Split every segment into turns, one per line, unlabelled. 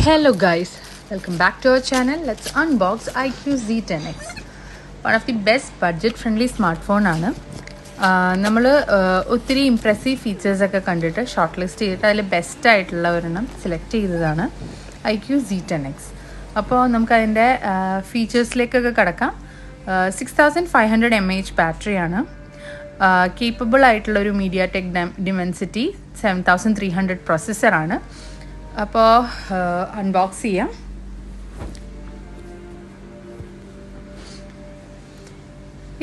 Hello guys, welcome back to our channel. Let's unbox iQOO Z10X. One of the best budget friendly smartphone ആണ്. നമ്മൾ ഒത്തിരി impressive features ഒക്കെ കണ്ടിട്ട് short list ചെയ്തിട്ട് അതിൽ best ആയിട്ടുള്ള ഒരെണ്ണം സെലക്ട് ചെയ്തതാണ് iQOO Z10X. അപ്പോൾ നമുക്കതിൻ്റെ ഫീച്ചേഴ്സിലേക്കൊക്കെ കിടക്കാം. 6500 mAh ബാറ്ററിയാണ്. കേപ്പബിൾ ആയിട്ടുള്ളൊരു മീഡിയാടെക് ഡിമെൻസിറ്റി 7300 പ്രോസസ്സറാണ്. അപ്പോൾ അൺബോക്സ് ചെയ്യാം.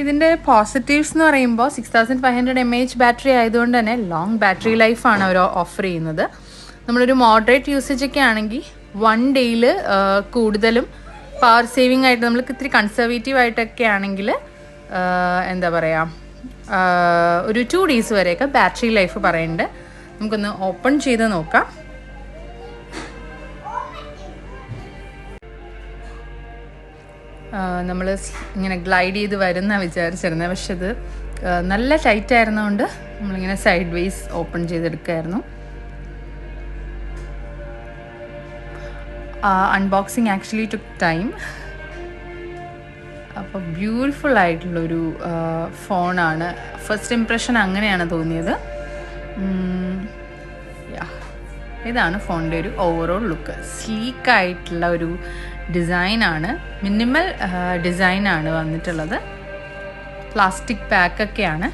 ഇതിൻ്റെ പോസിറ്റീവ്സ് എന്ന് പറയുമ്പോൾ 6500 mAh ബാറ്ററി ആയതുകൊണ്ട് തന്നെ ലോങ് ബാറ്ററി ലൈഫാണ് അവർ ഓഫർ ചെയ്യുന്നത്. നമ്മളൊരു മോഡറേറ്റ് യൂസേജ് ഒക്കെ ആണെങ്കിൽ 1 ഡേയിൽ കൂടുതലും പവർ സേവിങ് ആയിട്ട് നമ്മൾക്ക് ഇത്തിരി കൺസർവേറ്റീവ് ആയിട്ടൊക്കെ ആണെങ്കിൽ എന്താ പറയുക ഒരു 2 days വരെയൊക്കെ ബാറ്ററി ലൈഫ് പറയുന്നുണ്ട്. നമുക്കൊന്ന് ഓപ്പൺ ചെയ്ത് നോക്കാം. നമ്മൾ ഇങ്ങനെ ഗ്ലൈഡ് ചെയ്ത് വരുന്ന വിചാരിച്ചിരുന്നത്, പക്ഷെ ഇത് നല്ല ടൈറ്റ് ആയിരുന്നതുകൊണ്ട് നമ്മളിങ്ങനെ സൈഡ് വേസ് ഓപ്പൺ ചെയ്തെടുക്കുമായിരുന്നു. Unboxing actually took time. അപ്പോൾ ബ്യൂട്ടിഫുൾ ആയിട്ടുള്ളൊരു ഫോണാണ്. ഫസ്റ്റ് ഇംപ്രഷൻ അങ്ങനെയാണ് തോന്നിയത്. ഇതാണ് ഫോണിൻ്റെ ഒരു ഓവറോൾ ലുക്ക്. സ്ലീക്കായിട്ടുള്ള ഒരു ഡിസൈനാണ്, മിനിമൽ ഡിസൈനാണ് വന്നിട്ടുള്ളത്. പ്ലാസ്റ്റിക് പാക്കൊക്കെയാണ്.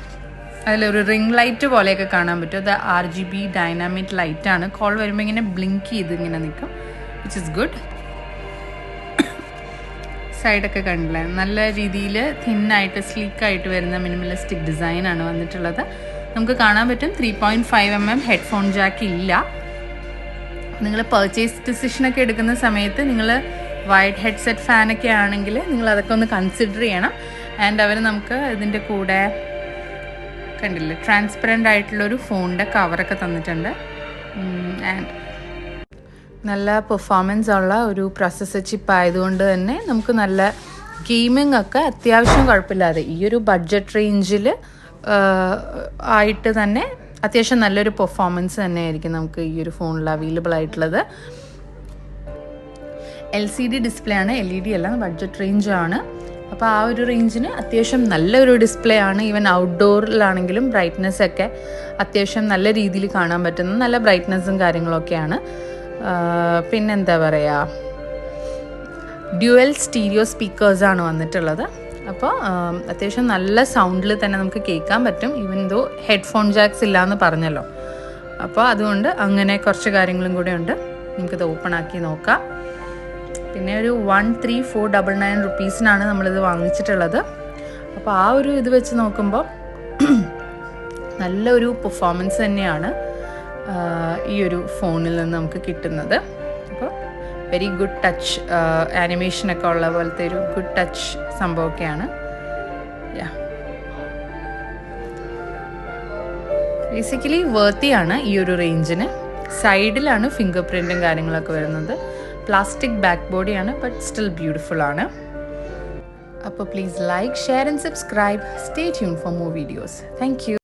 അതിലൊരു റിംഗ് ലൈറ്റ് പോലെയൊക്കെ കാണാൻ പറ്റും. അത് RGB ഡൈനാമിക് ലൈറ്റാണ്. കോൾ വരുമ്പോൾ ഇങ്ങനെ ബ്ലിങ്ക് ചെയ്ത് ഇങ്ങനെ നിൽക്കും, വിച്ച് ഇസ് ഗുഡ്. സൈഡൊക്കെ കണ്ടില്ലേ, നല്ല രീതിയിൽ തിന്നായിട്ട് സ്ലീക്കായിട്ട് വരുന്ന മിനിമലിസ്റ്റിക് ഡിസൈനാണ് വന്നിട്ടുള്ളത്. നമുക്ക് കാണാൻ പറ്റും 3.5 mm ഹെഡ്ഫോൺ ജാക്ക് ഇല്ല. നിങ്ങൾ പർച്ചേസ് ഡിസിഷനൊക്കെ എടുക്കുന്ന സമയത്ത് നിങ്ങൾ വൈഡ് ഹെഡ്സെറ്റ് ഫാനൊക്കെ ആണെങ്കിൽ നിങ്ങൾ അതൊക്കെ ഒന്ന് കൺസിഡർ ചെയ്യണം. ആൻഡ് അവർ നമുക്ക് ഇതിൻ്റെ കൂടെ കണ്ടില്ലേ ട്രാൻസ്പെറൻ്റ് ആയിട്ടുള്ളൊരു ഫോണിൻ്റെ കവറൊക്കെ തന്നിട്ടുണ്ട്. ആൻഡ് നല്ല പെർഫോമൻസ് ഉള്ള ഒരു പ്രോസസ്സർ ചിപ്പ് ആയതുകൊണ്ട് തന്നെ നമുക്ക് നല്ല ഗെയിമിംഗ് ഒക്കെ അത്യാവശ്യം കുഴപ്പമില്ലാതെ ഈ ഒരു ബഡ്ജറ്റ് റേഞ്ചിൽ ആയിട്ട് തന്നെ അത്യാവശ്യം നല്ലൊരു പെർഫോമൻസ് തന്നെയായിരിക്കും നമുക്ക് ഈ ഒരു ഫോണിൽ അവൈലബിൾ ആയിട്ടുള്ളത്. LCD ഡിസ്പ്ലേ ആണ്, LED അല്ല, ബഡ്ജറ്റ് റേഞ്ചാണ്. അപ്പോൾ ആ ഒരു റേഞ്ചിന് അത്യാവശ്യം നല്ലൊരു ഡിസ്പ്ലേ ആണ്. ഈവൻ ഔട്ട്ഡോറിലാണെങ്കിലും ബ്രൈറ്റ്നെസ് ഒക്കെ അത്യാവശ്യം നല്ല രീതിയിൽ കാണാൻ പറ്റുന്ന നല്ല ബ്രൈറ്റ്നെസ്സും കാര്യങ്ങളൊക്കെയാണ്. പിന്നെന്താ പറയുക, ഡ്യുവൽ സ്റ്റീരിയോ സ്പീക്കേഴ്സാണ് വന്നിട്ടുള്ളത്. അപ്പോൾ അത്യാവശ്യം നല്ല സൗണ്ടിൽ തന്നെ നമുക്ക് കേൾക്കാൻ പറ്റും, ഈവൻ ദോ ഹെഡ്ഫോൺ ജാക്സ് ഇല്ല എന്ന് പറഞ്ഞല്ലോ. അപ്പോൾ അതുകൊണ്ട് അങ്ങനെ കുറച്ച് കാര്യങ്ങളും കൂടെ ഉണ്ട്. നമുക്കിത് ഓപ്പൺ ആക്കി നോക്കാം. പിന്നെ ഒരു 13,499 റുപ്പീസിനാണ് നമ്മളിത് വാങ്ങിച്ചിട്ടുള്ളത്. അപ്പോൾ ആ ഒരു ഇത് വെച്ച് നോക്കുമ്പോൾ നല്ലൊരു പെർഫോമൻസ് തന്നെയാണ് ഈ ഒരു ഫോണിൽ നിന്ന് നമുക്ക് കിട്ടുന്നത്. അപ്പോൾ വെരി ഗുഡ് ടച്ച് ആനിമേഷനൊക്കെ ഉള്ള പോലത്തെ ഒരു ഗുഡ് ടച്ച് സംഭവമൊക്കെയാണ്. ബേസിക്കലി വർത്തിയാണ് ഈ ഒരു റേഞ്ചിന്. സൈഡിലാണ് ഫിംഗർ പ്രിൻറ്റും കാര്യങ്ങളൊക്കെ വരുന്നത്. പ്ലാസ്റ്റിക് ബാക്ക് ബോഡിയാണ്, ബട്ട് സ്റ്റിൽ ബ്യൂട്ടിഫുൾ ആണ്. അപ്പോൾ please like, share and subscribe. Stay tune for more videos. Thank U.